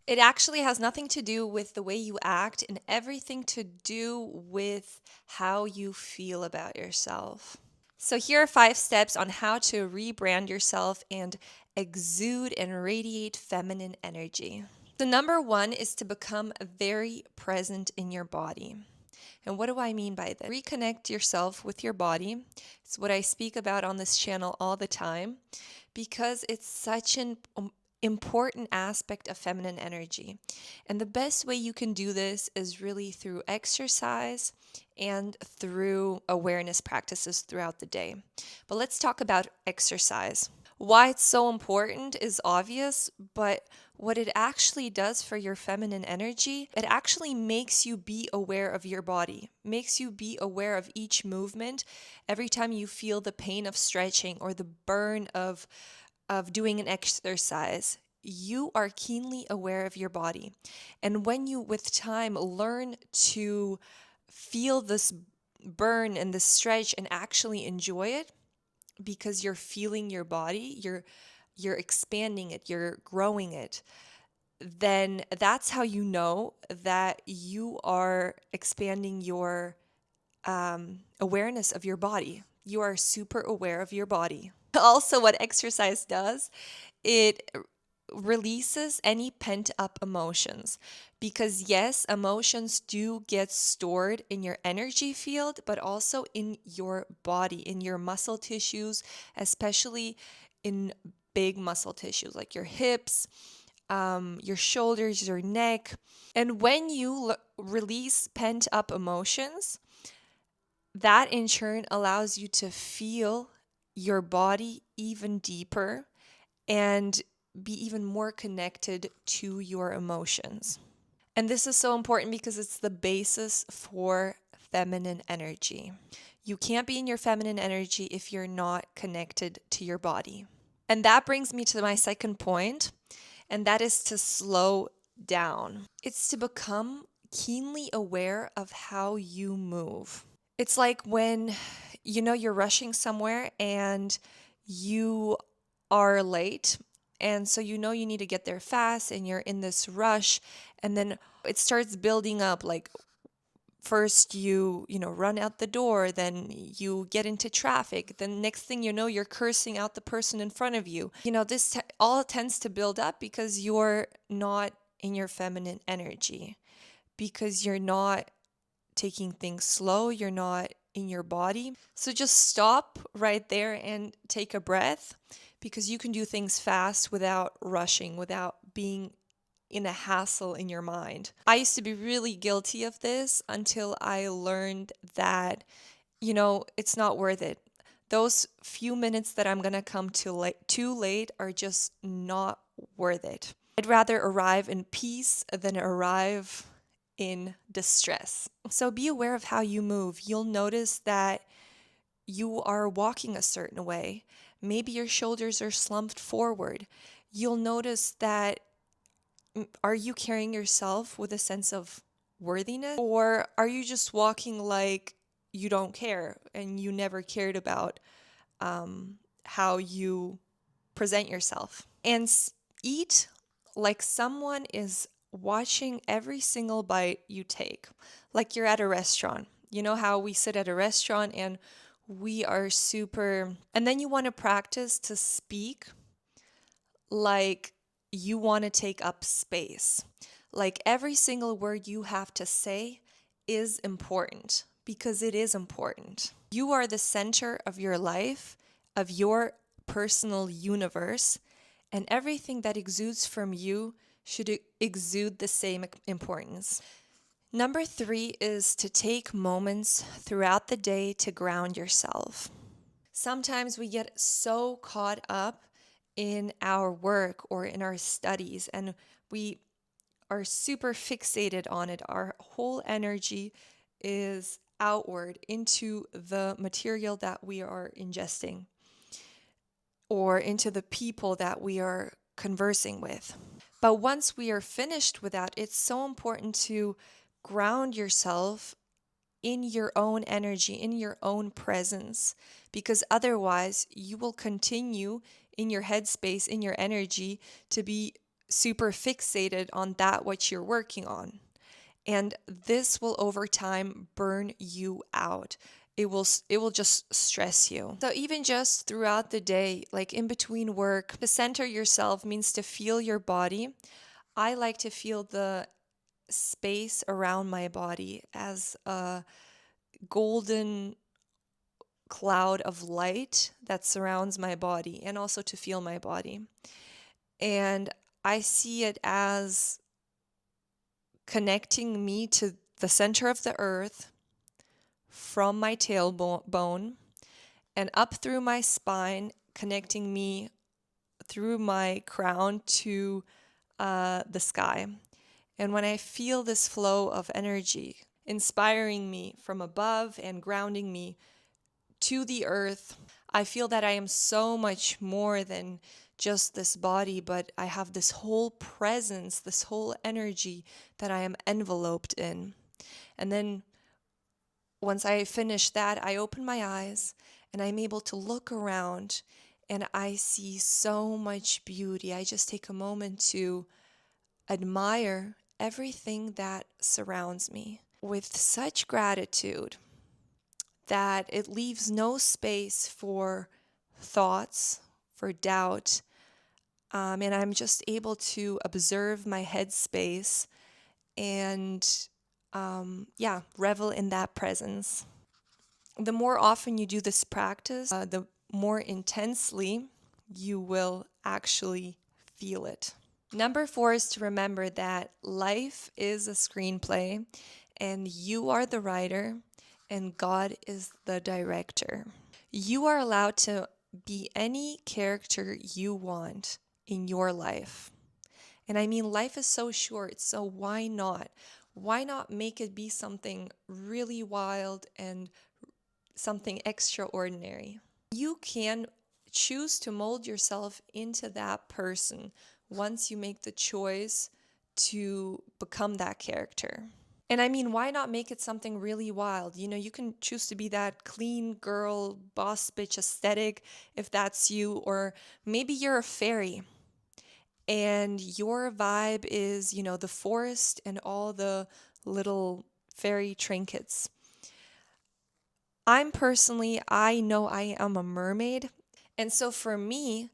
It actually has nothing to do with the way you act and everything to do with how you feel about yourself. So, here are 5 steps on how to rebrand yourself and exude and radiate feminine energy. So, number one is to become very present in your body. And what do I mean by this? Reconnect yourself with your body. It's what I speak about on this channel all the time because it's such an important aspect of feminine energy. And the best way you can do this is really through exercise and through awareness practices throughout the day. But let's talk about exercise. Why it's so important is obvious, but what it actually does for your feminine energy, it actually makes you be aware of your body, makes you be aware of each movement. Every time you feel the pain of stretching or the burn of doing an exercise, you are keenly aware of your body. And when you, with time, learn to feel this burn and this stretch and actually enjoy it, because you're feeling your body, you're expanding it, you're growing it, then that's how you know that you are expanding your awareness of your body. You are super aware of your body. Also, what exercise does, it releases any pent up emotions. Because, yes, emotions do get stored in your energy field, but also in your body, in your muscle tissues, especially in big muscle tissues like your hips, your shoulders, your neck. And when you release pent up emotions, that in turn allows you to feel your body even deeper and be even more connected to your emotions. And this is so important because it's the basis for feminine energy. You can't be in your feminine energy if you're not connected to your body. And that brings me to my second point, and that is to slow down. It's to become keenly aware of how you move. It's like when you're rushing somewhere and you are late, and so you need to get there fast and you're in this rush, and then it starts building up. Like, first you run out the door, then you get into traffic, then next thing you know you're cursing out the person in front of you. This all tends to build up because you're not in your feminine energy, because you're not taking things slow, you're not in your body. So just stop right there and take a breath, because you can do things fast without rushing, without being in a hassle in your mind. I used to be really guilty of this until I learned that, it's not worth it. Those few minutes that I'm going to come too late are just not worth it. I'd rather arrive in peace than arrive in distress. So be aware of how you move. You'll notice that you are walking a certain way. Maybe your shoulders are slumped forward. You'll notice that, are you carrying yourself with a sense of worthiness? Or are you just walking like you don't care and you never cared about how you present yourself? And eat like someone is watching every single bite you take, like you're at a restaurant. You know how we sit at a restaurant and we are super, and then you want to practice to speak like you want to take up space. Like every single word you have to say is important, because it is important. You are the center of your life, of your personal universe, and everything that exudes from you should exude the same importance. Number 3 is to take moments throughout the day to ground yourself. Sometimes we get so caught up in our work or in our studies, and we are super fixated on it. Our whole energy is outward into the material that we are ingesting or into the people that we are conversing with. But once we are finished with that, it's so important to ground yourself in your own energy, in your own presence, because otherwise you will continue in your headspace, in your energy, to be super fixated on that what you're working on. And this will over time burn you out. It will just stress you. So even just throughout the day, like in between work, to center yourself means to feel your body. I like to feel the space around my body as a golden cloud of light that surrounds my body, and also to feel my body. And I see it as connecting me to the center of the earth from my tailbone and up through my spine, connecting me through my crown to the sky. And when I feel this flow of energy inspiring me from above and grounding me to the earth, I feel that I am so much more than just this body, but I have this whole presence, this whole energy that I am enveloped in. And then once I finish that, I open my eyes and I'm able to look around and I see so much beauty. I just take a moment to admire everything that surrounds me with such gratitude that it leaves no space for thoughts, for doubt. And I'm just able to observe my headspace and, revel in that presence. The more often you do this practice, the more intensely you will actually feel it. Number 4 is to remember that life is a screenplay and you are the writer and God is the director. You are allowed to be any character you want in your life. And I mean, life is so short, so why not? Why not make it be something really wild and something extraordinary? You can choose to mold yourself into that person once you make the choice to become that character. And I mean, why not make it something really wild? You know, you can choose to be that clean girl, boss bitch aesthetic if that's you, or maybe you're a fairy and your vibe is, the forest and all the little fairy trinkets. I know I am a mermaid. And so for me,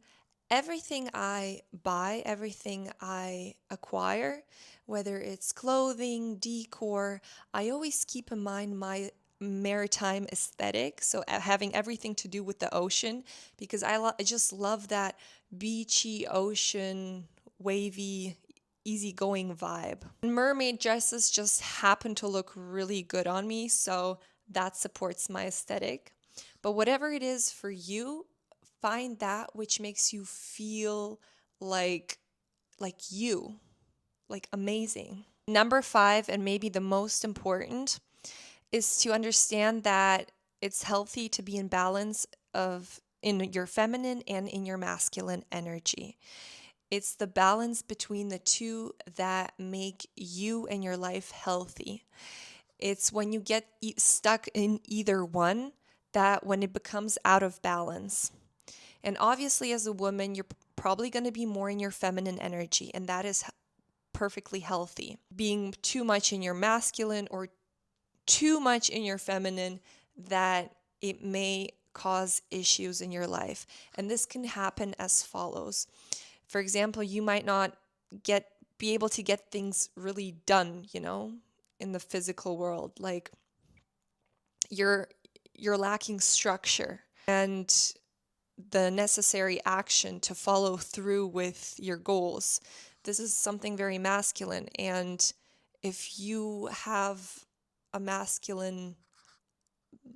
everything I buy, everything I acquire, whether it's clothing, decor, I always keep in mind my maritime aesthetic. So having everything to do with the ocean, because I just love that beachy, ocean, wavy, easygoing vibe. Mermaid dresses just happen to look really good on me, so that supports my aesthetic. But whatever it is for you, find that which makes you feel like you, like amazing. Number 5, and maybe the most important, is to understand that it's healthy to be in balance in your feminine and in your masculine energy. It's the balance between the two that make you and your life healthy. It's when you get stuck in either one that when it becomes out of balance. And obviously, as a woman, you're probably going to be more in your feminine energy, and that is perfectly healthy. Being too much in your masculine or too much in your feminine, that it may cause issues in your life. And this can happen as follows. For example, you might not be able to get things really done, in the physical world. Like you're lacking structure and the necessary action to follow through with your goals. This is something very masculine. And if you have a masculine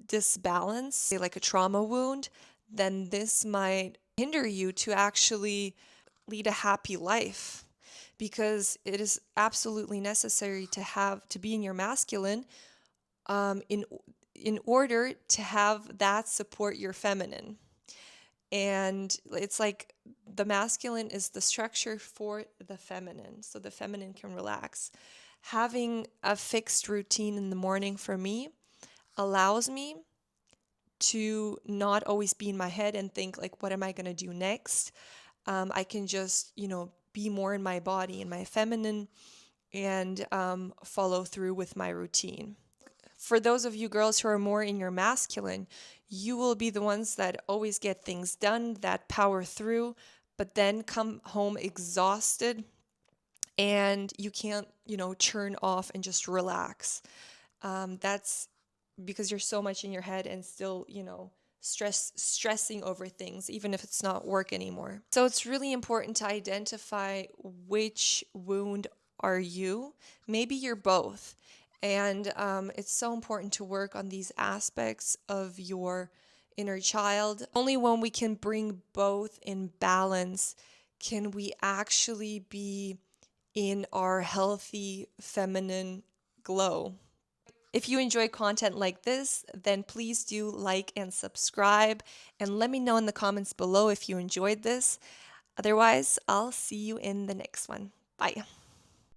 disbalance, say like a trauma wound, then this might hinder you to actually lead a happy life, because it is absolutely necessary to be in your masculine in order to have that support your feminine. And it's like the masculine is the structure for the feminine, so the feminine can relax. Having a fixed routine in the morning for me allows me to not always be in my head and think like, what am I going to do next? I can just, be more in my body, in my feminine, and follow through with my routine. For those of you girls who are more in your masculine, you will be the ones that always get things done, that power through, but then come home exhausted and you can't, churn off and just relax. That's because you're so much in your head and still, stressing over things, even if it's not work anymore. So it's really important to identify which wound are you. Maybe you're both. And it's so important to work on these aspects of your inner child. Only when we can bring both in balance can we actually be in our healthy feminine glow. If you enjoy content like this, then please do like and subscribe, and let me know in the comments below if you enjoyed this. Otherwise, I'll see you in the next one. Bye.